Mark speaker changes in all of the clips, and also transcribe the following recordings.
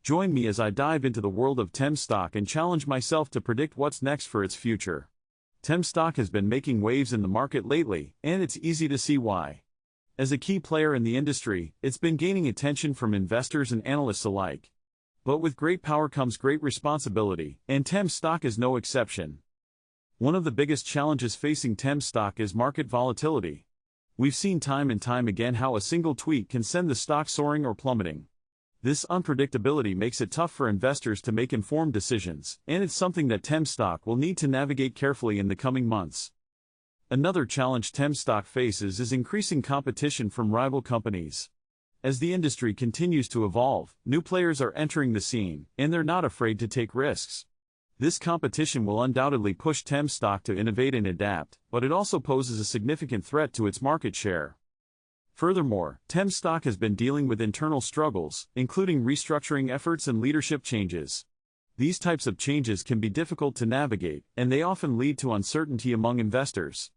Speaker 1: Join me as I dive into the world of Tempus stock and challenge myself to predict what's next for its future. Tempus stock has been making waves in the market lately, and it's easy to see why. As a key player in the industry, it's been gaining attention from investors and analysts alike. But with great power comes great responsibility, and Tempus stock is no exception. One of the biggest challenges facing Tempus stock is market volatility. We've seen time and time again how a single tweet can send the stock soaring or plummeting. This unpredictability makes it tough for investors to make informed decisions, and it's something that Tempus stock will need to navigate carefully in the coming months. Another challenge Tempus stock faces is increasing competition from rival companies. As the industry continues to evolve, new players are entering the scene, and they're not afraid to take risks. This competition will undoubtedly push Tempus stock to innovate and adapt, but it also poses a significant threat to its market share. Furthermore, Tempus stock has been dealing with internal struggles, including restructuring efforts and leadership changes. These types of changes can be difficult to navigate, and they often lead to uncertainty among investors.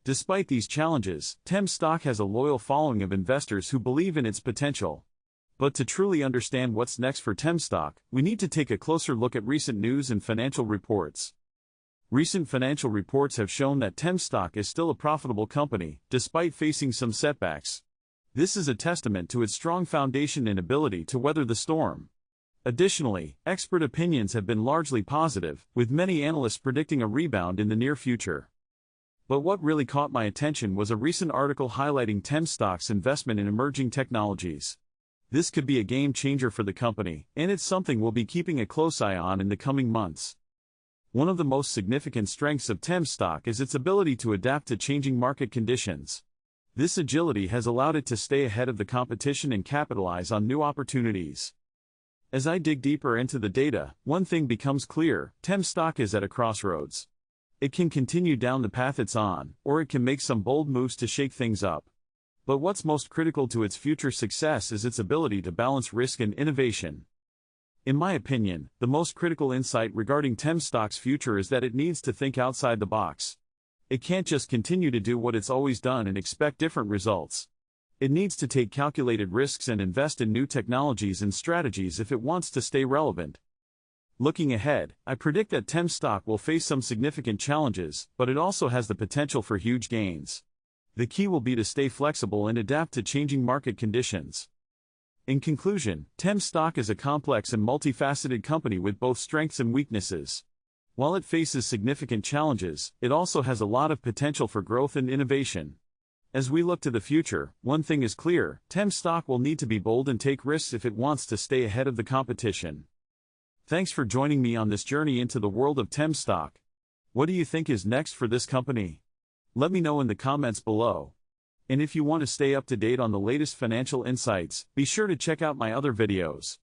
Speaker 1: Despite these challenges, Tempus stock has a loyal following of investors who believe in its potential. But to truly understand what's next for Tempus stock, we need to take a closer look at recent news and financial reports. Recent financial reports have shown that Tempus stock is still a profitable company, despite facing some setbacks. This is a testament to its strong foundation and ability to weather the storm. Additionally, expert opinions have been largely positive, with many analysts predicting a rebound in the near future. But what really caught my attention was a recent article highlighting Tempus stock's investment in emerging technologies. This could be a game changer for the company, and it's something we'll be keeping a close eye on in the coming months. One of the most significant strengths of Tempus stock is its ability to adapt to changing market conditions. This agility has allowed it to stay ahead of the competition and capitalize on new opportunities. As I dig deeper into the data, one thing becomes clear: Tempus stock is at a crossroads. It can continue down the path it's on, or it can make some bold moves to shake things up. But what's most critical to its future success is its ability to balance risk and innovation. In my opinion, the most critical insight regarding Tempus stock's future is that it needs to think outside the box. It can't just continue to do what it's always done and expect different results. It needs to take calculated risks and invest in new technologies and strategies if it wants to stay relevant. Looking ahead, I predict that Tempus stock will face some significant challenges, but it also has the potential for huge gains. The key will be to stay flexible and adapt to changing market conditions. In conclusion, Tempus stock is a complex and multifaceted company with both strengths and weaknesses. While it faces significant challenges, it also has a lot of potential for growth and innovation. As we look to the future, one thing is clear: Tempus stock will need to be bold and take risks if it wants to stay ahead of the competition. Thanks for joining me on this journey into the world of Tempus stock. What do you think is next for this company? Let me know in the comments below. And if you want to stay up to date on the latest financial insights, be sure to check out my other videos.